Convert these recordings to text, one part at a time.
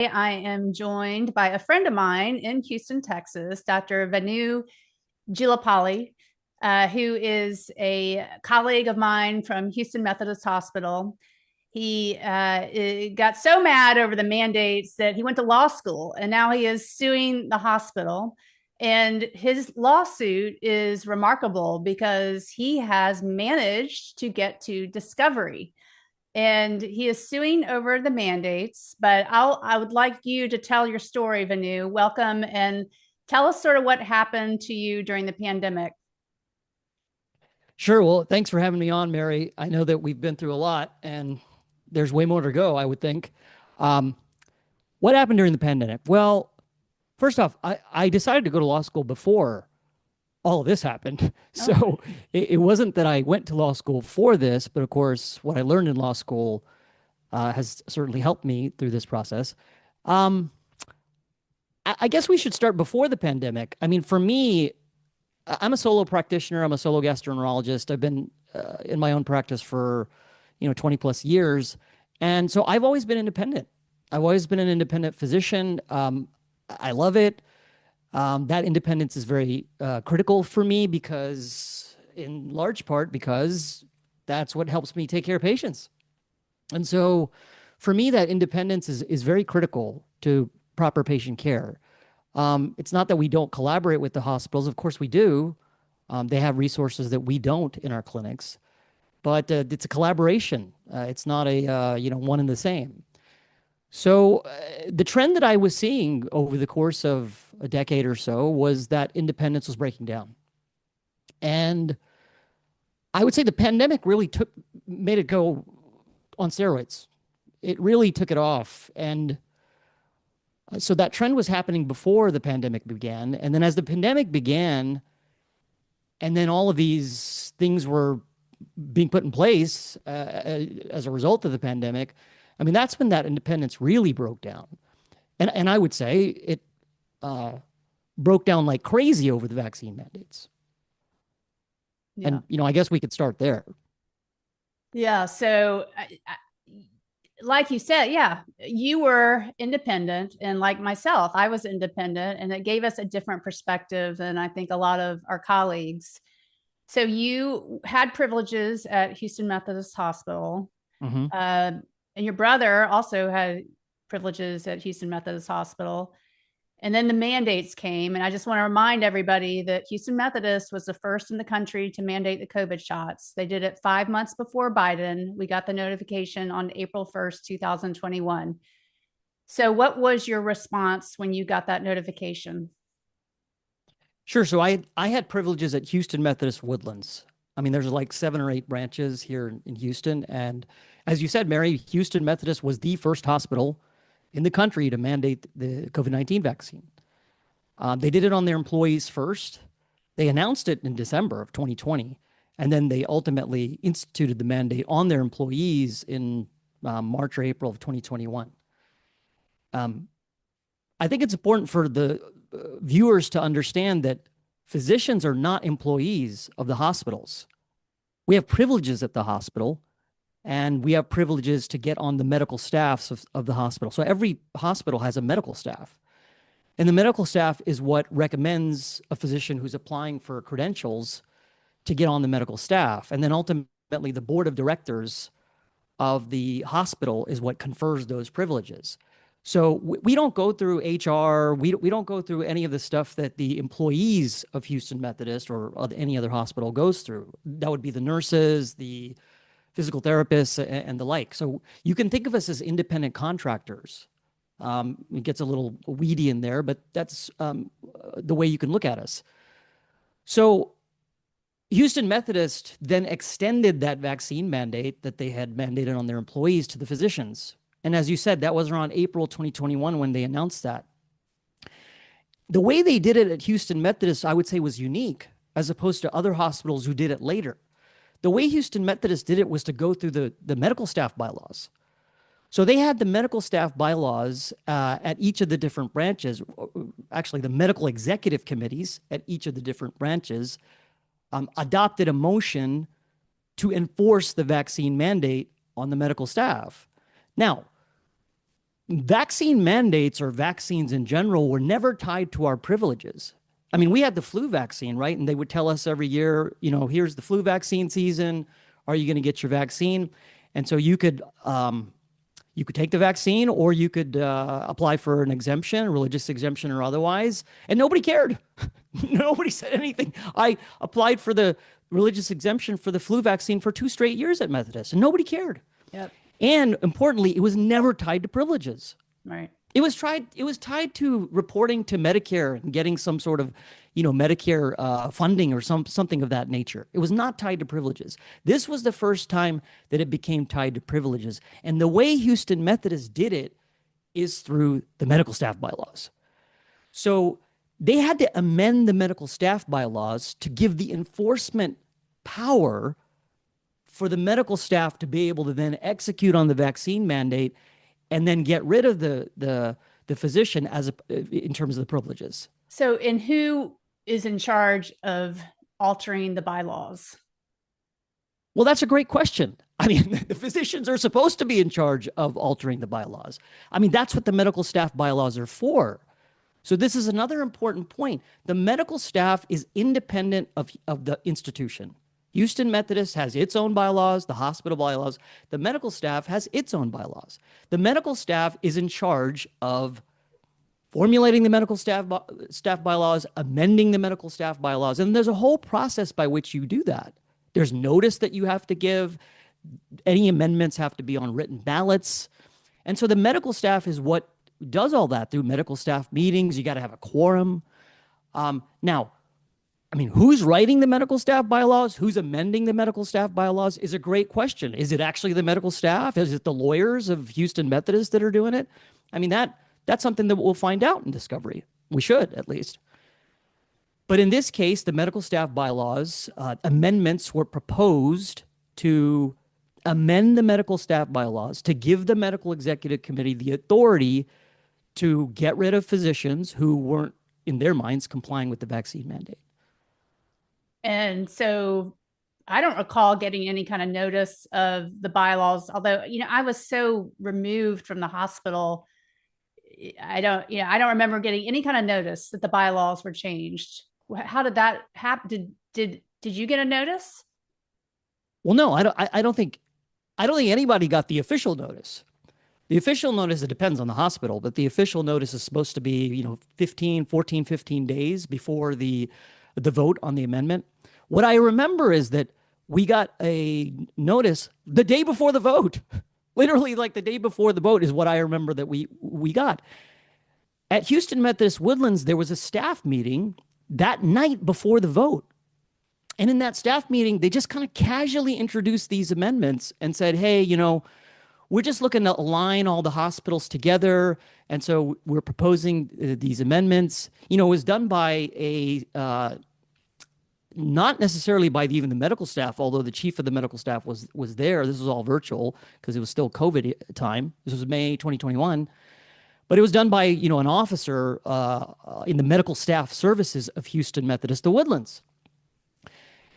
I am joined by a friend of mine in Houston, Texas, Dr. Venu Julapalli, who is a colleague of mine from Houston Methodist Hospital. He got so mad over the mandates that he went to law school, and now he is suing the hospital. And his lawsuit is remarkable because he has managed to get to discovery, and he is suing over the mandates. But I would like you to tell your story, Venu. Welcome, and tell us sort of what happened to you during the pandemic. Sure. Well, thanks for having me on, Mary. I know that we've been through a lot and there's way more to go, I would think. Um, what happened during the pandemic? Well, first off, I decided to go to law school before all of this happened. Oh, So it wasn't that I went to law school for this, but of course, what I learned in law school has certainly helped me through this process. Um, I guess we should start before the pandemic. I mean, for me, I'm a solo practitioner. I'm a solo gastroenterologist. I've been in my own practice for, 20 plus years. And so I've always been independent. I've always been an independent physician. I love it. That independence is very critical for me because, in large part, because that's what helps me take care of patients. And so for me, that independence is very critical to proper patient care. It's not that we don't collaborate with the hospitals. Of course, we do. They have resources that we don't in our clinics, but it's a collaboration. It's not a one and the same. So the trend that I was seeing over the course of a decade or so was that independence was breaking down, and I would say the pandemic really made it go on steroids. It really took it off, and so that trend was happening before the pandemic began. And then as the pandemic began, and then all of these things were being put in place as a result of the pandemic, I mean, that's when that independence really broke down. And I would say it uh, broke down like crazy over the vaccine mandates. yeah. And, I guess we could start there. Yeah. So, like you said, yeah, you were independent. And like myself, I was independent. And it gave us a different perspective than I think a lot of our colleagues. So, you had privileges at Houston Methodist Hospital. Hmm. Uh, and your brother also had privileges at Houston Methodist Hospital. And then the mandates came. And I just want to remind everybody that Houston Methodist was the first in the country to mandate the COVID shots. They did it 5 months before Biden. We got the notification on April 1st, 2021. So, what was your response when you got that notification? Sure. So I had privileges at Houston Methodist Woodlands. I mean, there's like 7 or 8 branches here in Houston. And as you said, Mary, Houston Methodist was the first hospital in the country to mandate the COVID-19 vaccine. They did it on their employees first. They announced it in December of 2020, and then they ultimately instituted the mandate on their employees in March or April of 2021. Um, I think it's important for the viewers to understand that physicians are not employees of the hospitals. We have privileges at the hospital, and we have privileges to get on the medical staffs of the hospital. So every hospital has a medical staff. And the medical staff is what recommends a physician who's applying for credentials to get on the medical staff. And then ultimately, the board of directors of the hospital is what confers those privileges. So we don't go through HR. We don't go through any of the stuff that the employees of Houston Methodist or any other hospital goes through. That would be the nurses, the physical therapists, and the like. So you can think of us as independent contractors. It gets a little weedy in there, but that's the way you can look at us. So Houston Methodist then extended that vaccine mandate that they had mandated on their employees to the physicians. And as you said, that was around April 2021 when they announced that. The way they did it at Houston Methodist, I would say, was unique as opposed to other hospitals who did it later. The way Houston Methodist did it was to go through the medical staff bylaws. So they had the medical staff bylaws at each of the different branches, actually, the medical executive committees at each of the different branches adopted a motion to enforce the vaccine mandate on the medical staff. Now, vaccine mandates or vaccines in general were never tied to our privileges. I mean, we had the flu vaccine, right? And they would tell us every year, here's the flu vaccine season. Are you going to get your vaccine? And so you could take the vaccine, or you could apply for an exemption, a religious exemption or otherwise, and nobody cared. Nobody said anything. I applied for the religious exemption for the flu vaccine for 2 straight years at Methodist, and nobody cared. Yep. And importantly, it was never tied to privileges. Right. It was tied to reporting to Medicare and getting some sort of, Medicare funding or something of that nature. It was not tied to privileges. This was the first time that it became tied to privileges. And the way Houston Methodist did it is through the medical staff bylaws. So they had to amend the medical staff bylaws to give the enforcement power for the medical staff to be able to then execute on the vaccine mandate and then get rid of the physician in terms of the privileges. So, and who is in charge of altering the bylaws? Well, that's a great question. I mean, the physicians are supposed to be in charge of altering the bylaws. I mean, that's what the medical staff bylaws are for. So this is another important point. The medical staff is independent of the institution. Houston Methodist has its own bylaws, the hospital bylaws. The medical staff has its own bylaws. The medical staff is in charge of formulating the medical staff bylaws, amending the medical staff bylaws, and there's a whole process by which you do that. There's notice that you have to give. Any amendments have to be on written ballots. And so the medical staff is what does all that through medical staff meetings. You got to have a quorum. Now, I mean, who's writing the medical staff bylaws? Who's amending the medical staff bylaws is a great question. Is it actually the medical staff? Is it the lawyers of Houston Methodist that are doing it? I mean, that's something that we'll find out in discovery. We should, at least. But in this case, the medical staff bylaws amendments were proposed to amend the medical staff bylaws to give the medical executive committee the authority to get rid of physicians who weren't, in their minds, complying with the vaccine mandate. And so I don't recall getting any kind of notice of the bylaws, although, I was so removed from the hospital. I don't remember getting any kind of notice that the bylaws were changed. How did that happen? Did you get a notice? Well, no, I don't think anybody got the official notice. The official notice, it depends on the hospital, but the official notice is supposed to be, 15 days before the vote on the amendment. What I remember is that we got a notice the day before the vote. Literally, like the day before the vote is what I remember that we got. At Houston Methodist Woodlands, there was a staff meeting that night before the vote. And in that staff meeting, they just kind of casually introduced these amendments and said, hey, we're just looking to align all the hospitals together. And so we're proposing these amendments. It was done by not necessarily by even the medical staff, although the chief of the medical staff was there. This was all virtual because it was still COVID time. This was May 2021. But it was done by, an officer in the medical staff services of Houston Methodist, the Woodlands.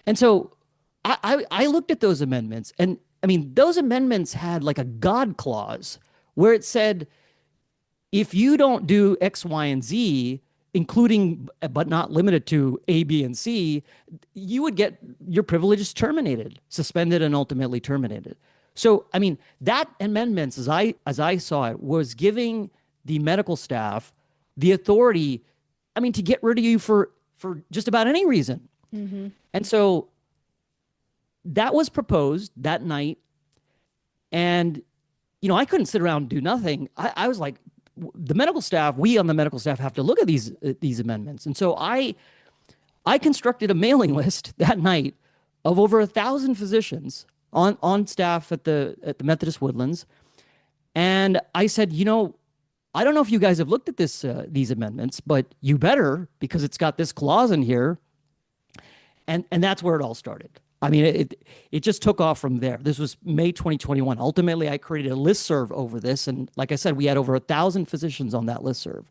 And so I looked at those amendments, and I mean, those amendments had like a God clause where it said, if you don't do X, Y, and Z, including but not limited to A, B, and C, you would get your privileges terminated, suspended, and ultimately terminated. So, I mean, that amendments, as I saw it, was giving the medical staff the authority, I mean, to get rid of you for just about any reason. Mm-hmm. And so that was proposed that night. And, I couldn't sit around and do nothing. I was like, the medical staff, we on the medical staff have to look at these amendments. And so I constructed a mailing list that night of over 1,000 physicians on staff at the Methodist Woodlands. And I said, I don't know if you guys have looked at these amendments, but you better, because it's got this clause in here. And that's where it all started. I mean, it just took off from there. This was May 2021. Ultimately, I created a listserv over this. And like I said, we had over 1,000 physicians on that listserv.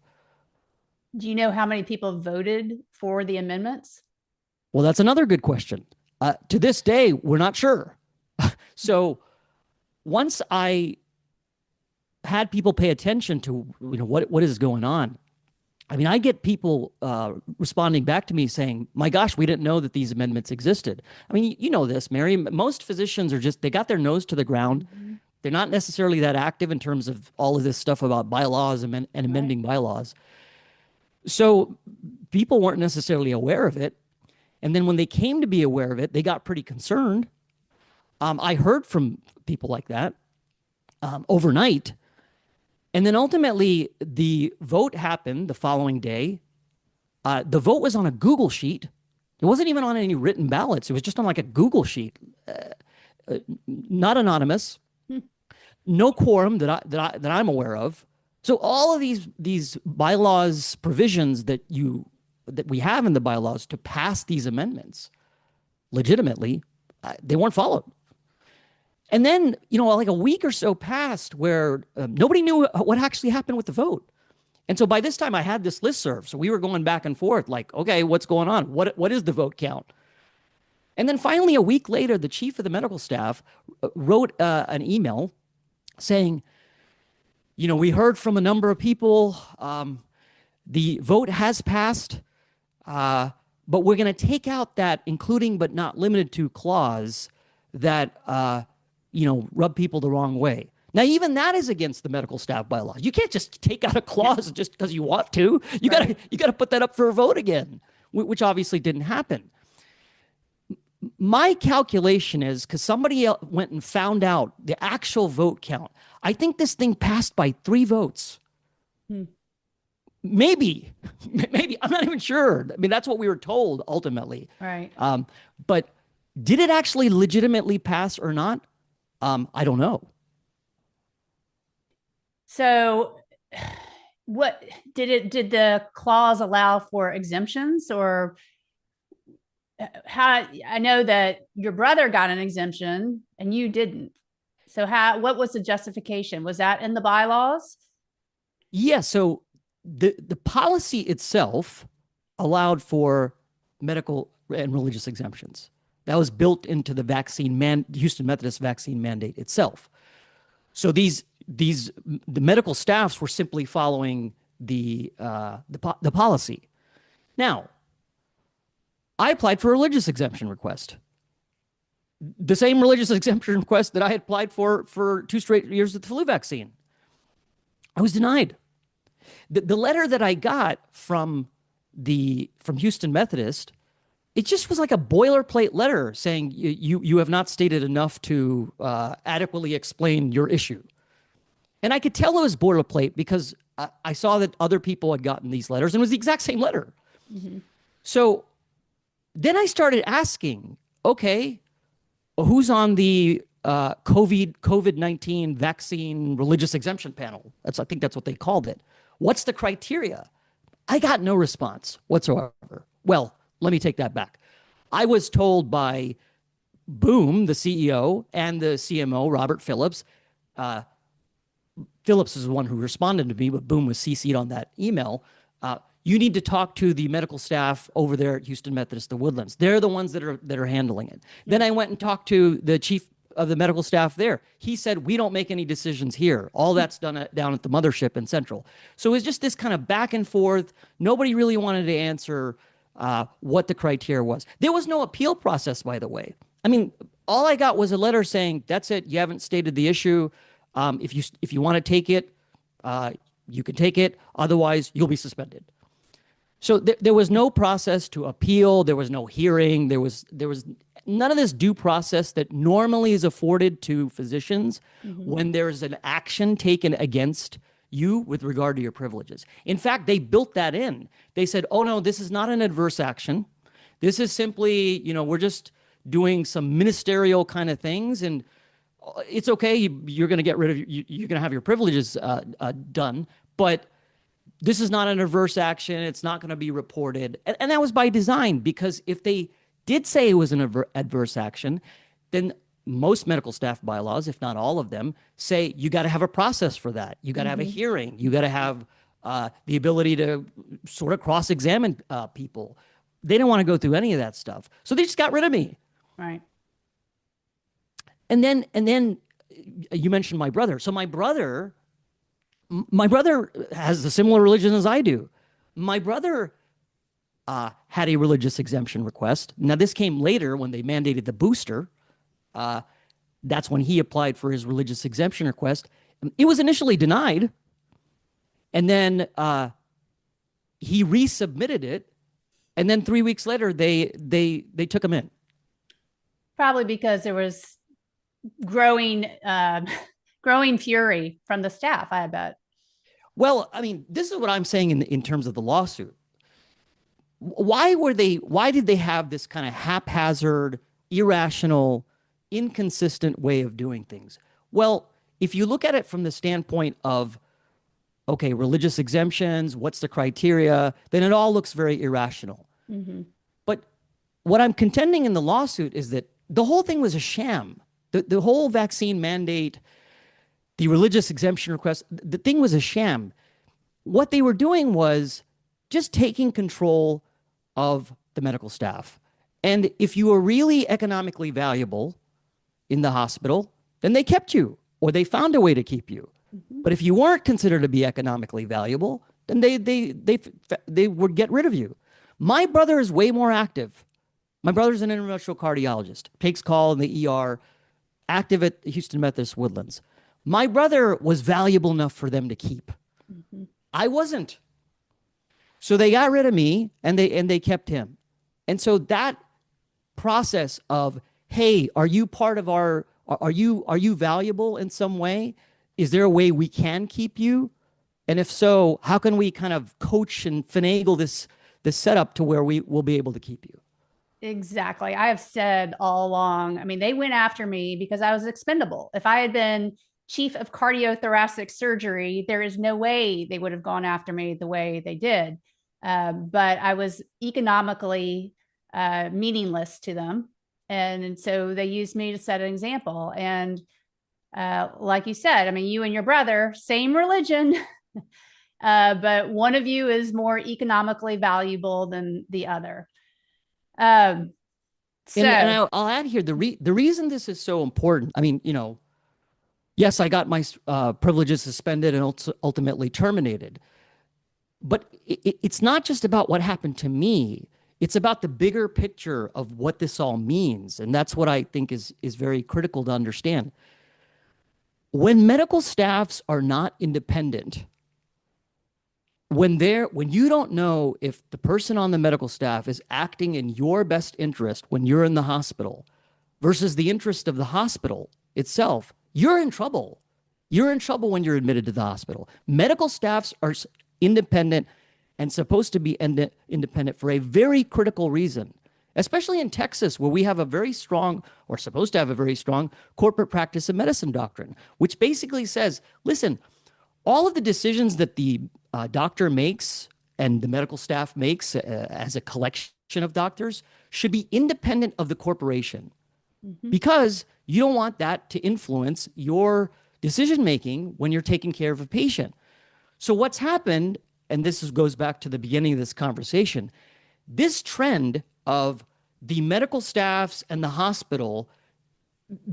Do you know how many people voted for the amendments? Well, that's another good question. To this day, we're not sure. So once I had people pay attention to, what is going on. I mean, I get people responding back to me saying, my gosh, we didn't know that these amendments existed. I mean, you know this, Mary. Most physicians are they got their nose to the ground. Mhm. They're not necessarily that active in terms of all of this stuff about bylaws and Right. amending bylaws. So people weren't necessarily aware of it. And then when they came to be aware of it, they got pretty concerned. I heard from people like that overnight. And then ultimately, the vote happened the following day. The vote was on a Google sheet. It wasn't even on any written ballots. It was just on like a Google sheet, not anonymous, Hmm. no quorum that I'm aware of. So all of these bylaws provisions that we have in the bylaws to pass these amendments legitimately, they weren't followed. And then, like a week or so passed where nobody knew what actually happened with the vote. And so by this time, I had this listserv. So we were going back and forth like, okay, what's going on? What is the vote count? And then finally, a week later, the chief of the medical staff wrote an email saying, we heard from a number of people. The vote has passed, but we're going to take out that including but not limited to clause that, rub people the wrong way. Now, even that is against the medical staff bylaws. You can't just take out a clause just because you want to. You Right. gotta put that up for a vote again, which obviously didn't happen. My calculation is because somebody else went and found out the actual vote count. I think this thing passed by 3 votes. Hmm. Maybe, maybe I'm not even sure. I mean, that's what we were told ultimately. Right. But did it actually legitimately pass or not? I don't know. So, what did the clause allow for exemptions, or how? I know that your brother got an exemption and you didn't. So what was the justification? Was that in the bylaws? Yeah, so the policy itself allowed for medical and religious exemptions. That was built into the Houston Methodist vaccine mandate itself. So the medical staffs were simply following the policy. Now, I applied for a religious exemption request. The same religious exemption request that I had applied for 2 straight years with the flu vaccine. I was denied. The letter that I got from Houston Methodist, it just was like a boilerplate letter saying you have not stated enough to adequately explain your issue. And I could tell it was boilerplate because I saw that other people had gotten these letters and it was the exact same letter. Mm-hmm. So then I started asking, okay, who's on the COVID-19 vaccine religious exemption panel? I think that's what they called it. What's the criteria? I got no response whatsoever. Well, let me take that back. I was told by Boom, the CEO, and the CMO, Robert Phillips. Phillips is the one who responded to me, but Boom was CC'd on that email. You need to talk to the medical staff over there at Houston Methodist, the Woodlands. They're the ones that are handling it. Then I went and talked to the chief of the medical staff there. He said, we don't make any decisions here. All that's done down at the mothership in Central. So it was just this kind of back and forth. Nobody really wanted to answer what the criteria was. There was no appeal process, by the way. I mean, all I got was a letter saying, that's it. You haven't stated the issue. If you want to take it, you can take it. Otherwise, you'll be suspended. So there was no process to appeal. There was no hearing. There was none of this due process that normally is afforded to physicians when there's an action taken against you with regard to your privileges. In fact, they built that in. They said, oh, no, this is not an adverse action. This is simply, we're just doing some ministerial kind of things. And it's okay. You're going to get rid of, you're going to have your privileges done. But this is not an adverse action. It's not going to be reported. And that was by design, because if they did say it was an adverse action, then most medical staff bylaws, if not all of them, say you got to have a process for that. You got to have a hearing. You got to have the ability to sort of cross-examine people. They didn't want to go through any of that stuff. So they just got rid of me. Right. And then you mentioned my brother. So my brother My brother has a similar religion as I do. My brother had a religious exemption request. Now, this came later when they mandated the booster. Uh, that's when he applied for his religious exemption request. It was initially denied, and then he resubmitted it, and then 3 weeks later they took him in. Probably because there was growing growing fury from the staff, I bet. Well, I mean, this is what I'm saying in terms of the lawsuit. Why did they have this kind of haphazard, irrational, inconsistent way of doing things? Well, if you look at it from the standpoint of, okay, religious exemptions, what's the criteria, then it all looks very irrational. Mm-hmm. But what I'm contending in the lawsuit is that the whole thing was a sham. The whole vaccine mandate, the religious exemption request, the thing was a sham. What they were doing was just taking control of the medical staff. And if you were really economically valuable in the hospital, then they kept you or they found a way to keep you. Mm-hmm. But if you weren't considered to be economically valuable, then they would get rid of you. My brother is way more active. My brother's an interventional cardiologist, takes call in the ER, active at Houston Methodist Woodlands. My brother was valuable enough for them to keep. Mm-hmm. I wasn't. So they got rid of me and they kept him. And so that process of, hey, are you part of are you valuable in some way? Is there a way we can keep you? And if so, how can we kind of coach and finagle this setup to where we will be able to keep you? Exactly. I have said all along, I mean, they went after me because I was expendable. If I had been chief of cardiothoracic surgery, there is no way they would have gone after me the way they did. But I was economically meaningless to them. And so they used me to set an example. And like you said, I mean, you and your brother, same religion, but one of you is more economically valuable than the other. And I'll add here the reason this is so important. I mean, yes, I got my privileges suspended and ultimately terminated, but it's not just about what happened to me. It's about the bigger picture of what this all means, and that's what I think is very critical to understand. When medical staffs are not independent, when you don't know if the person on the medical staff is acting in your best interest when you're in the hospital versus the interest of the hospital itself, you're in trouble. You're in trouble when you're admitted to the hospital. Medical staffs are independent and supposed to be independent for a very critical reason, especially in Texas, where we have a very strong, or supposed to have a very strong, corporate practice of medicine doctrine, which basically says, listen, all of the decisions that the doctor makes and the medical staff makes as a collection of doctors should be independent of the corporation, because you don't want that to influence your decision making when you're taking care of a patient. So what's happened, and this goes back to the beginning of this conversation, this trend of the medical staffs and the hospital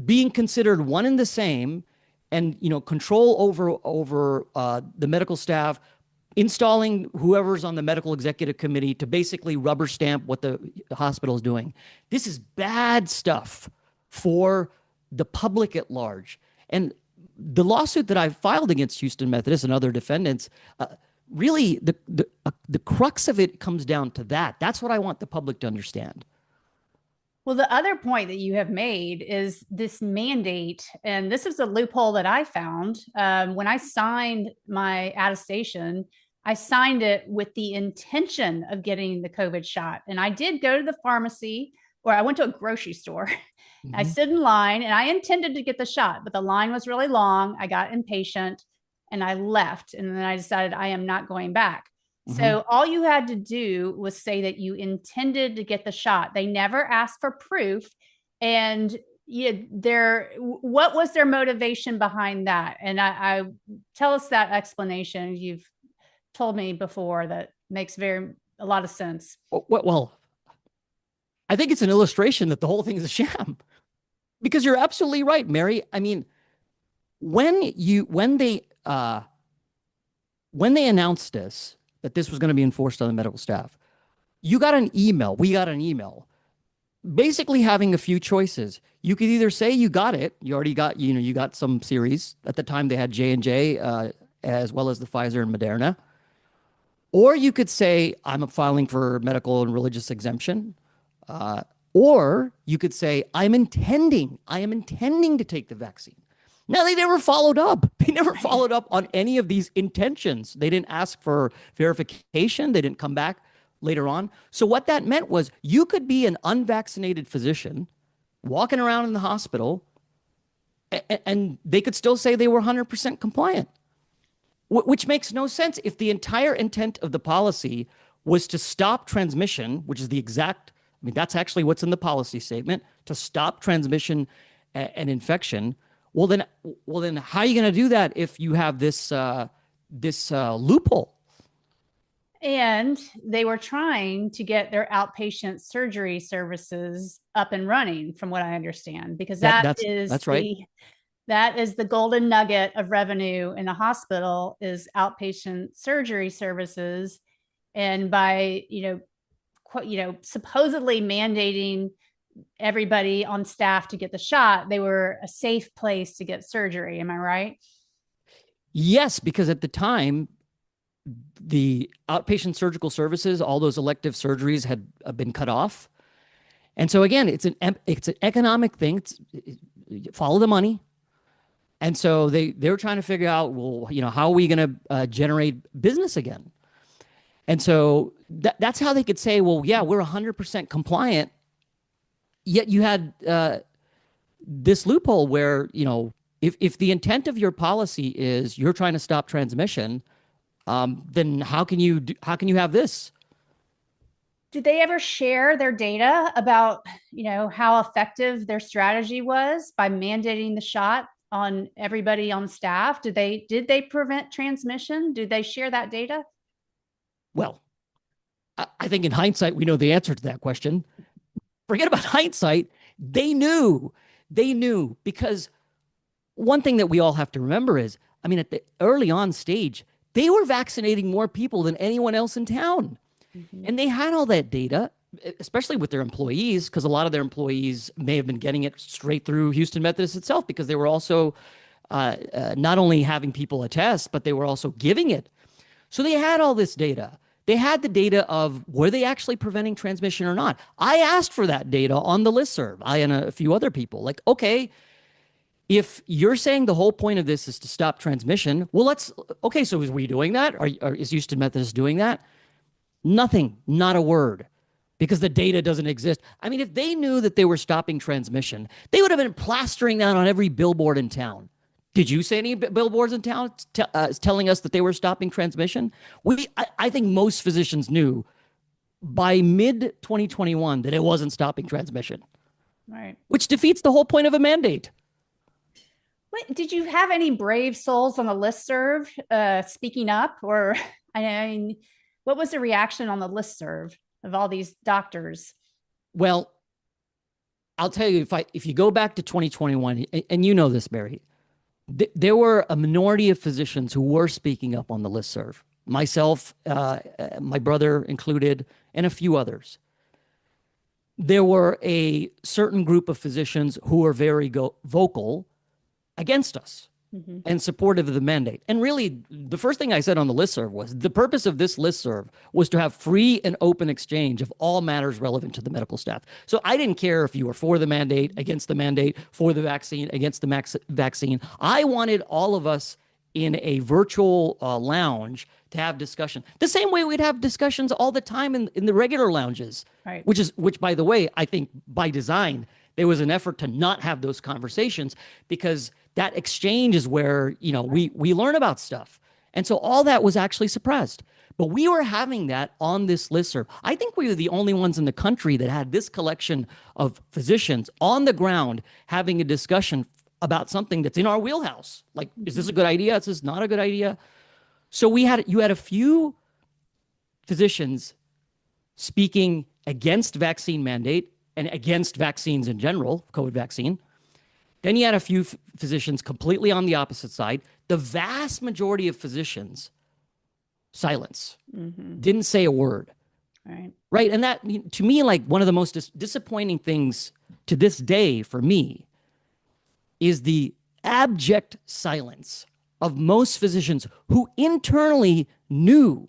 being considered one and the same, and control over the medical staff, installing whoever's on the medical executive committee to basically rubber stamp what the hospital is doing. This is bad stuff for the public at large. And the lawsuit that I've filed against Houston Methodist and other defendants, really the crux of it comes down to that. That's what I want the public to understand. Well, the other point that you have made is this mandate, and this is a loophole that I found. When I signed my attestation, I signed it with the intention of getting the COVID shot. And I did go to the pharmacy, or I went to a grocery store. Mm-hmm. I stood in line and I intended to get the shot, but the line was really long. I got impatient and I left. And then I decided I am not going back. So all you had to do was say that you intended to get the shot. They never asked for proof. And what was their motivation behind that? And I tell us that explanation. You've told me before that makes a lot of sense. Well, I think it's an illustration that the whole thing is a sham, because you're absolutely right, Mary. I mean, when they when they announced this, that this was going to be enforced on the medical staff, you got an email. We got an email basically having a few choices. You could either say you got it, you already got, you got some series. At the time they had J&J as well as the Pfizer and Moderna. Or you could say, I'm filing for medical and religious exemption. Or you could say, I am intending to take the vaccine. Now, they never followed up. They never followed up on any of these intentions. They didn't ask for verification. They didn't come back later on. So what that meant was you could be an unvaccinated physician walking around in the hospital and they could still say they were 100% compliant, which makes no sense. If the entire intent of the policy was to stop transmission, which is the exact, I mean, that's actually what's in the policy statement, to stop transmission and infection. Well, then how are you going to do that if you have this loophole? And they were trying to get their outpatient surgery services up and running, from what I understand, because that's right. That is the golden nugget of revenue in a hospital is outpatient surgery services. And by, supposedly mandating everybody on staff to get the shot, they were a safe place to get surgery. Am I right? Yes, because at the time, the outpatient surgical services, all those elective surgeries had been cut off. And so again, it's an economic thing. Follow the money. And so they were trying to figure out, well, how are we going to generate business again? And so that's how they could say, well, yeah, we're 100% compliant. Yet you had this loophole where, if the intent of your policy is you're trying to stop transmission, then how can you have this? Did they ever share their data about, how effective their strategy was by mandating the shot on everybody on staff? Did they prevent transmission? Did they share that data? Well, I think in hindsight, we know the answer to that question. Forget about hindsight. They knew because one thing that we all have to remember is, I mean, at the early on stage, they were vaccinating more people than anyone else in town. Mm-hmm. And they had all that data, especially with their employees, because a lot of their employees may have been getting it straight through Houston Methodist itself, because they were also not only having people attest, but they were also giving it. So they had all this data. They had the data of were they actually preventing transmission or not. I asked for that data on the listserv, I and a few other people. Like, okay, if you're saying the whole point of this is to stop transmission, well, okay, so is we doing that? Is Houston Methodist doing that? Nothing, not a word, because the data doesn't exist. I mean, if they knew that they were stopping transmission, they would have been plastering that on every billboard in town. Did you see any billboards in town telling us that they were stopping transmission? I think most physicians knew by mid-2021 that it wasn't stopping transmission. Right. Which defeats the whole point of a mandate. Wait, did you have any brave souls on the listserv speaking up? Or, I mean, what was the reaction on the listserv of all these doctors? Well, I'll tell you, if you go back to 2021, and you know this, Mary, there were a minority of physicians who were speaking up on the listserv. Myself, my brother included, and a few others. There were a certain group of physicians who were very vocal against us and supportive of the mandate. And really, the first thing I said on the listserv was the purpose of this listserv was to have free and open exchange of all matters relevant to the medical staff. So I didn't care if you were for the mandate, against the mandate, for the vaccine, against the vaccine. I wanted all of us in a virtual lounge to have discussion. The same way we'd have discussions all the time in the regular lounges, right? Which, by the way, I think by design, there was an effort to not have those conversations, because that exchange is where, we learn about stuff. And so all that was actually suppressed. But we were having that on this listserv. I think we were the only ones in the country that had this collection of physicians on the ground having a discussion about something that's in our wheelhouse. Like, is this a good idea? Is this not a good idea? So you had a few physicians speaking against vaccine mandate and against vaccines in general, COVID vaccine. Then you had a few physicians completely on the opposite side. The vast majority of physicians Silence. Mm-hmm. Didn't say a word. Right. Right. And that, to me, like one of the most disappointing things to this day for me is the abject silence of most physicians who internally knew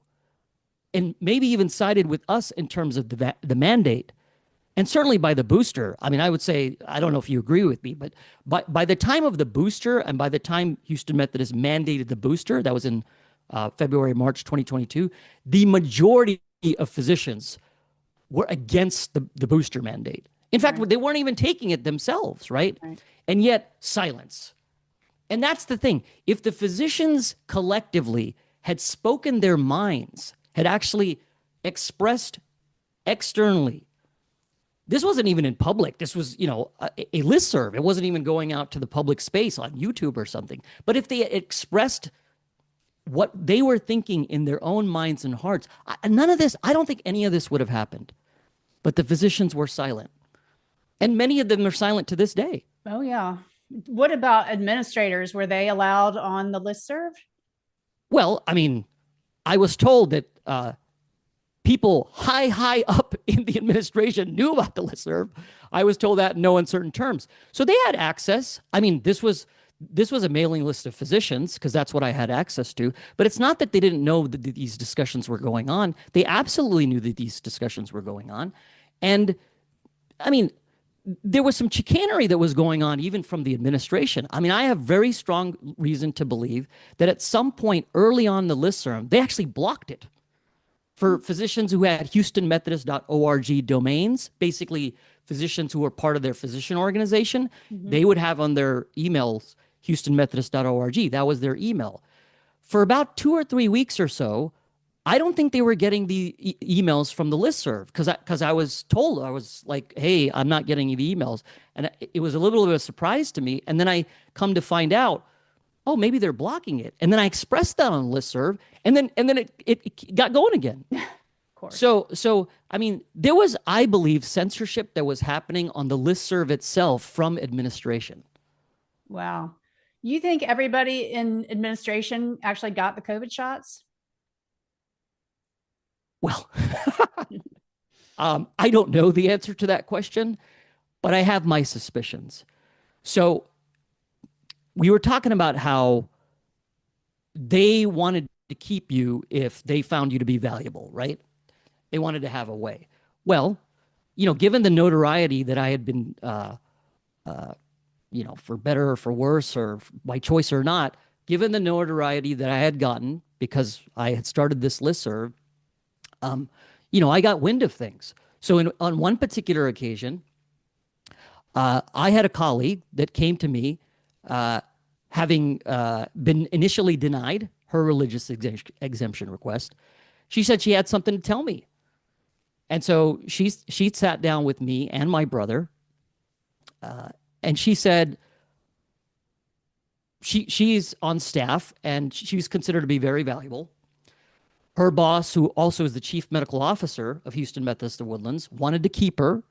and maybe even sided with us in terms of the mandate and certainly by the booster. I mean, I would say, I don't know if you agree with me, but by the time of the booster and by the time Houston Methodist mandated the booster, that was in February, March 2022, the majority of physicians were against the booster mandate. In fact, Right. they weren't even taking it themselves, right? Right. And yet, silence. And that's the thing. If the physicians collectively had spoken their minds, had actually expressed externally, this wasn't even in public. This was, a listserv. It wasn't even going out to the public space on YouTube or something. But if they expressed what they were thinking in their own minds and hearts, none of this, I don't think any of this would have happened. But the physicians were silent. And many of them are silent to this day. Oh, yeah. What about administrators? Were they allowed on the listserv? Well, I mean, I was told that people high up in the administration knew about the listserv. I was told that in no uncertain terms. So they had access. I mean, this was a mailing list of physicians because that's what I had access to. But it's not that they didn't know that these discussions were going on. They absolutely knew that these discussions were going on. And I mean, there was some chicanery that was going on even from the administration. I mean, I have very strong reason to believe that at some point early on the listserv, they actually blocked it for physicians who had HoustonMethodist.org domains, basically physicians who were part of their physician organization. Mm-hmm. They would have on their emails HoustonMethodist.org. That was their email. For about 2 or 3 weeks or so, I don't think they were getting the emails from the listserv because I was told, I was like, hey, I'm not getting the emails. And it was a little bit of a surprise to me. And then I come to find out, oh, maybe they're blocking it. And then I expressed that on listserv, and then it got going again. Of course. So I mean, there was, I believe, censorship that was happening on the listserv itself from administration. Wow. You think everybody in administration actually got the COVID shots? Well, I don't know the answer to that question, but I have my suspicions. So we were talking about how they wanted to keep you if they found you to be valuable, right? They wanted to have a way. Well, given the notoriety that I had been, for better or for worse or by choice or not, given the notoriety that I had gotten because I had started this listserv, I got wind of things. So on one particular occasion, I had a colleague that came to me, having been initially denied her religious exemption request. She said she had something to tell me. And so she sat down with me and my brother, and she said she's on staff and she's considered to be very valuable. Her boss, who also is the chief medical officer of Houston Methodist of Woodlands, wanted to keep her.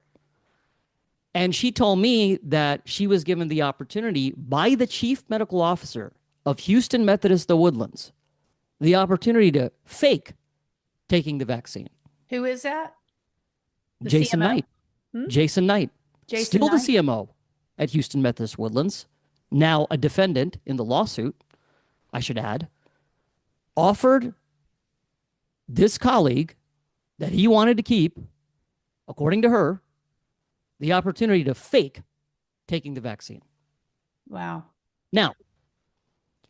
And she told me that she was given the opportunity by the chief medical officer of Houston Methodist of Woodlands, the opportunity to fake taking the vaccine. Who is that? The Jason CMO? Knight. Jason Knight. Jason Still Knight? the CMO at Houston Methodist Woodlands, now a defendant in the lawsuit, I should add, offered this colleague that he wanted to keep, according to her, the opportunity to fake taking the vaccine. Wow. Now,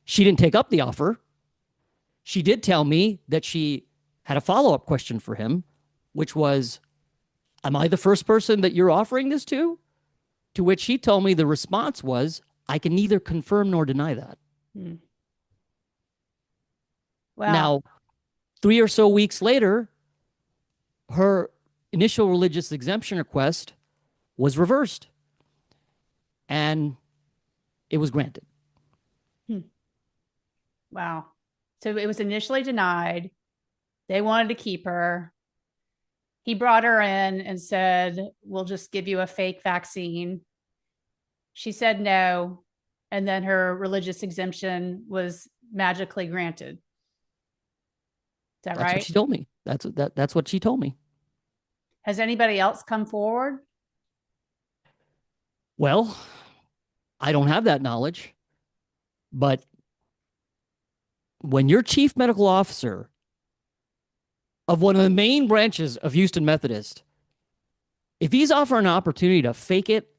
she didn't take up the offer. She did tell me that she had a follow-up question for him, which was, am I the first person that you're offering this to? To which he told me the response was, I can neither confirm nor deny that. Wow. Now, 3 or so weeks later, her initial religious exemption request was reversed and it was granted. Wow. So it was initially denied. They wanted to keep her. He brought her in and said, we'll just give you a fake vaccine. She said no. And then her religious exemption was magically granted. that That's what right? she told me. That's what she told me. Has anybody else come forward? Well, I don't have that knowledge, but when you're chief medical officer of one of the main branches of Houston Methodist, if he's offering an opportunity to fake it,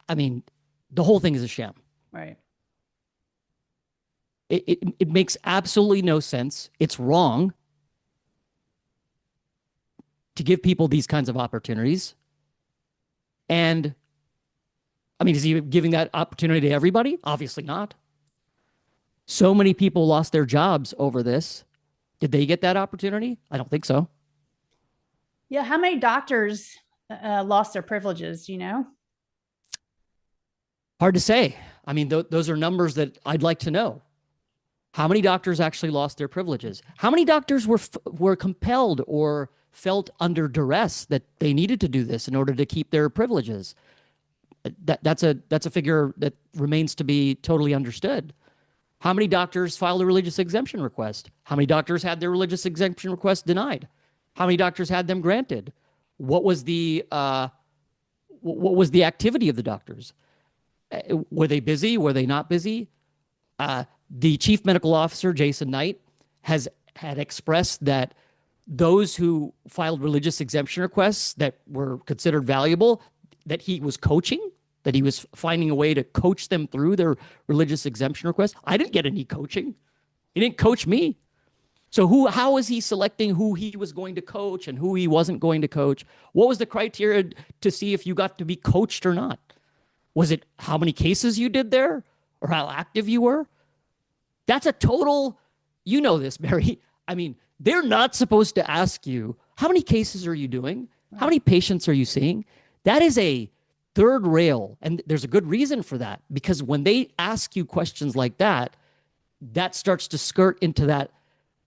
I mean, the whole thing is a sham. Right. It makes absolutely no sense. It's wrong to give people these kinds of opportunities. And I mean, is he giving that opportunity to everybody? Obviously not. So many people lost their jobs over this. Did they get that opportunity? I don't think so. Yeah. How many doctors lost their privileges? Hard to say. I mean, those are numbers that I'd like to know. How many doctors actually lost their privileges? How many doctors were compelled or felt under duress that they needed to do this in order to keep their privileges? That's a figure that remains to be totally understood. How many doctors filed a religious exemption request? How many doctors had their religious exemption request denied? How many doctors had them granted? What was the activity of the doctors? Were they busy? Were they not busy? The chief medical officer, Jason Knight, had expressed that those who filed religious exemption requests that were considered valuable, that he was coaching, that he was finding a way to coach them through their religious exemption requests. I didn't get any coaching. He didn't coach me. So how was he selecting who he was going to coach and who he wasn't going to coach? What was the criteria to see if you got to be coached or not? Was it how many cases you did there or how active you were? That's a total, you know this, Mary. I mean, they're not supposed to ask you, how many cases are you doing? How many patients are you seeing? That is a third rail. And there's a good reason for that, because when they ask you questions like that, that starts to skirt into that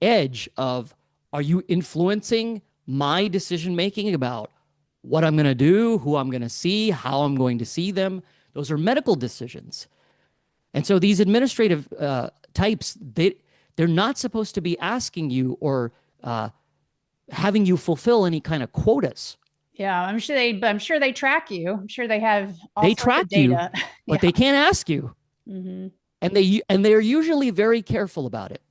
edge of, are you influencing my decision-making about what I'm going to do, who I'm going to see, how I'm going to see them? Those are medical decisions. And so these administrative types, they're not supposed to be asking you or having you fulfill any kind of quotas. Yeah, I'm sure they track you. I'm sure they have all They sorts track of data. you, but they can't ask you. Mm-hmm. And they're usually very careful about it.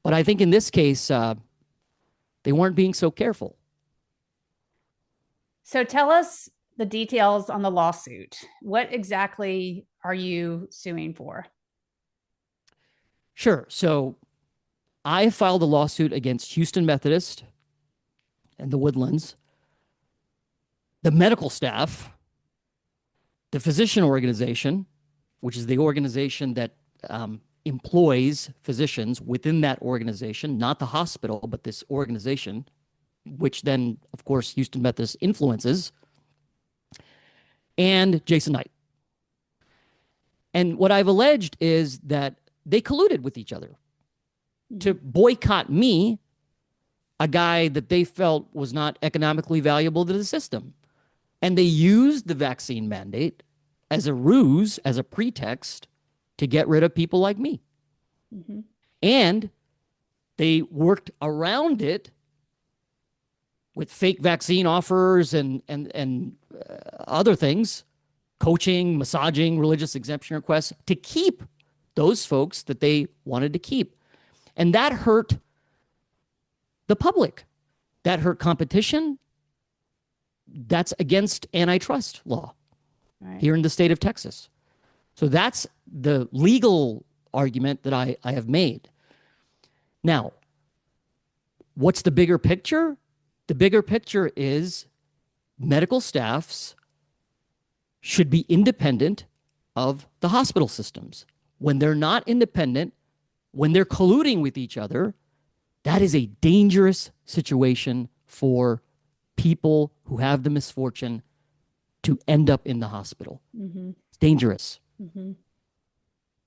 But I think in this case, they weren't being so careful. So tell us the details on the lawsuit. What exactly are you suing for? Sure. So I filed a lawsuit against Houston Methodist and the Woodlands, the medical staff, the physician organization, which is the organization that employs physicians within that organization, not the hospital, but this organization, which then, of course, Houston Methodist influences, and Jason Knight. And what I've alleged is that they colluded with each other to boycott me, a guy that they felt was not economically valuable to the system. And they used the vaccine mandate as a ruse, as a pretext to get rid of people like me. Mm-hmm. And they worked around it with fake vaccine offers and other things, coaching, massaging, religious exemption requests to keep those folks that they wanted to keep. And that hurt the public. That hurt competition. That's against antitrust law here in the state of Texas. So that's the legal argument that I have made. Now, what's the bigger picture? The bigger picture is medical staffs should be independent of the hospital systems. When they're not independent, when they're colluding with each other, that is a dangerous situation for people who have the misfortune to end up in the hospital. Mm-hmm. It's dangerous. Mm-hmm.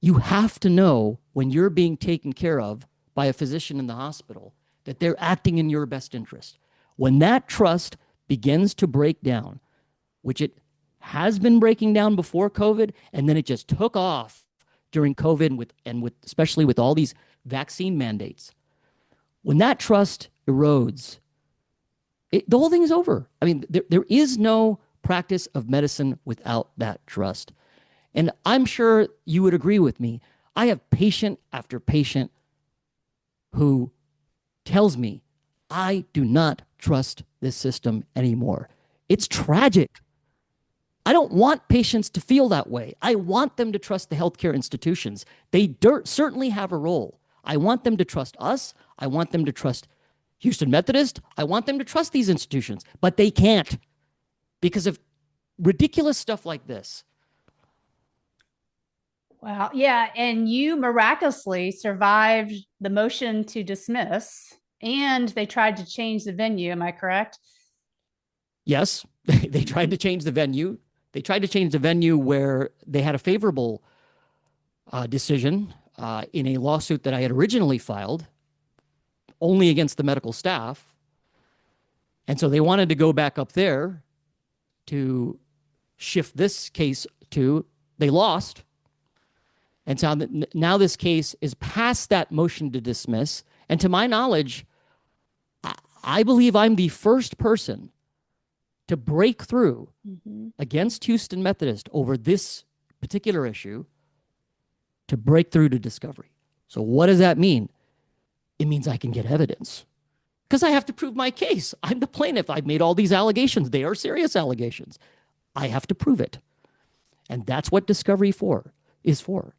You have to know when you're being taken care of by a physician in the hospital that they're acting in your best interest. When that trust begins to break down, which it has been breaking down before COVID, and then it just took off during COVID, especially with all these vaccine mandates. When that trust erodes, the whole thing is over. I mean, there is no practice of medicine without that trust. And I'm sure you would agree with me. I have patient after patient who tells me, I do not trust this system anymore. It's tragic. I don't want patients to feel that way. I want them to trust the healthcare institutions. They certainly have a role. I want them to trust us. I want them to trust Houston Methodist. I want them to trust these institutions, but they can't because of ridiculous stuff like this. Wow. Yeah. And you miraculously survived the motion to dismiss, and they tried to change the venue. Am I correct? Yes, they tried to change the venue. They tried to change the venue where they had a favorable decision in a lawsuit that I had originally filed only against the medical staff. And so they wanted to go back up there to shift this case to, they lost. And so now this case is past that motion to dismiss. And to my knowledge, I believe I'm the first person to break through against Houston Methodist over this particular issue, to break through to discovery. So what does that mean? It means I can get evidence because I have to prove my case. I'm the plaintiff. I've made all these allegations. They are serious allegations. I have to prove it. And that's what discovery is for.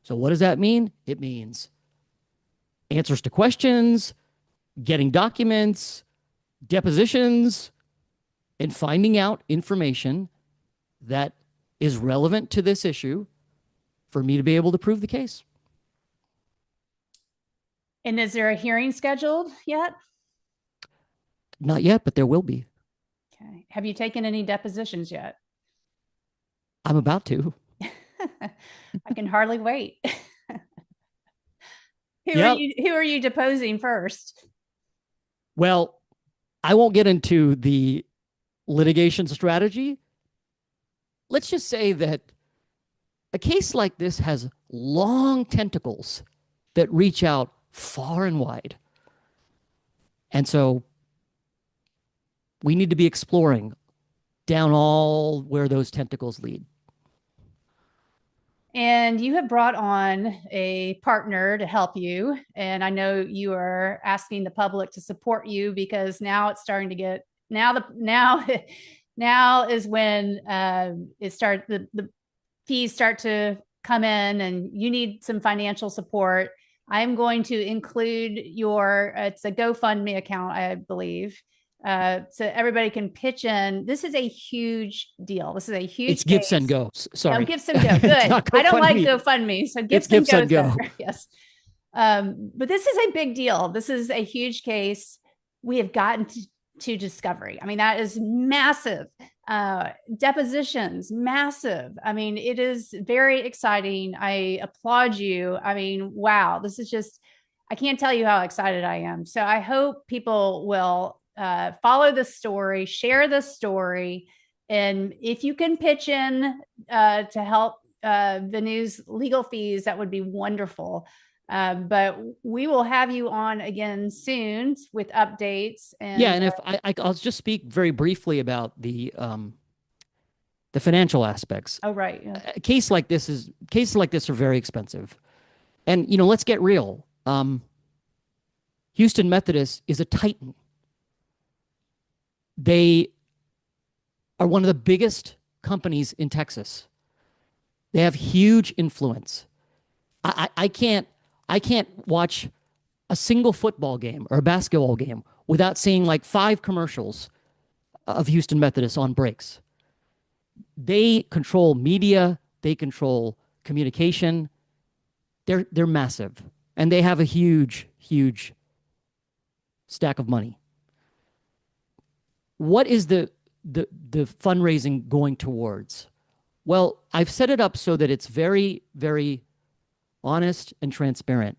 So what does that mean? It means answers to questions, getting documents, depositions, and finding out information that is relevant to this issue for me to be able to prove the case. And is there a hearing scheduled yet? Not yet, but there will be. Okay. Have you taken any depositions yet? I'm about to. I can hardly wait. Who are you deposing first? Well, I won't get into the litigation strategy. Let's just say that a case like this has long tentacles that reach out far and wide. And so we need to be exploring down all where those tentacles lead. And you have brought on a partner to help you. And I know you are asking the public to support you because now it's starting to get, now is when the fees start to come in and you need some financial support. I'm going to include it's a GoFundMe account, I believe. So everybody can pitch in. This is a huge deal. This is a huge It's Gifts and Go. Sorry. Oh, Gifts and Go. Good. I don't like GoFundMe. So Gifts and Go. Yes. But this is a big deal. This is a huge case. We have gotten to discovery. I mean, that is massive. Depositions, massive. I mean, it is very exciting. I applaud you. I mean, wow, this is just, I can't tell you how excited I am. So I hope people will follow the story, share the story. And if you can pitch in to help Venu's legal fees, that would be wonderful. But we will have you on again soon with updates. And yeah, and if I'll just speak very briefly about the financial aspects. Oh, right. Yeah. Cases like this are very expensive, and let's get real. Houston Methodist is a titan. They are one of the biggest companies in Texas. They have huge influence. I can't watch a single football game or a basketball game without seeing like 5 commercials of Houston Methodist on breaks. They control media. They control communication. They're massive, and they have a huge stack of money. What is the fundraising going towards? Well, I've set it up so that it's very, very honest and transparent.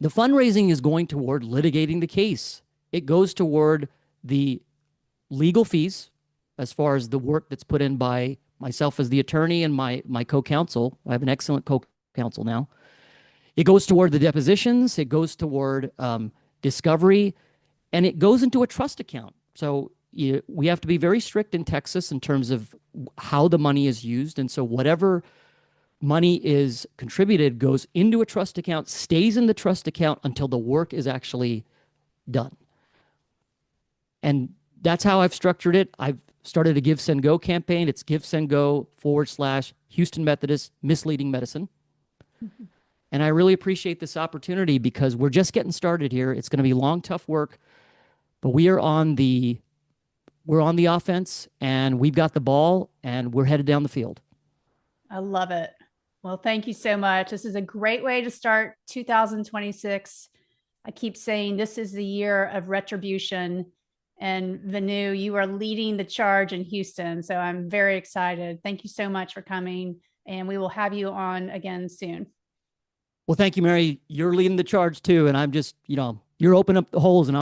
The fundraising is going toward litigating the case. It goes toward the legal fees as far as the work that's put in by myself as the attorney and my co-counsel. I have an excellent co-counsel now. It goes toward the depositions, it goes toward discovery, and it goes into a trust account. So we have to be very strict in Texas in terms of how the money is used. And so whatever money is contributed goes into a trust account, stays in the trust account until the work is actually done. And that's how I've structured it. I've started a Give, Send, Go campaign. It's Give, Send, Go / Houston Methodist Misleading Medicine. And I really appreciate this opportunity because we're just getting started here. It's going to be long, tough work, but we're on the offense, and we've got the ball, and we're headed down the field. I love it. Well, thank you so much. This is a great way to start 2026. I keep saying this is the year of retribution. And Venu, you are leading the charge in Houston. So I'm very excited. Thank you so much for coming. And we will have you on again soon. Well, thank you, Mary. You're leading the charge too. And I'm just, you're opening up the holes, and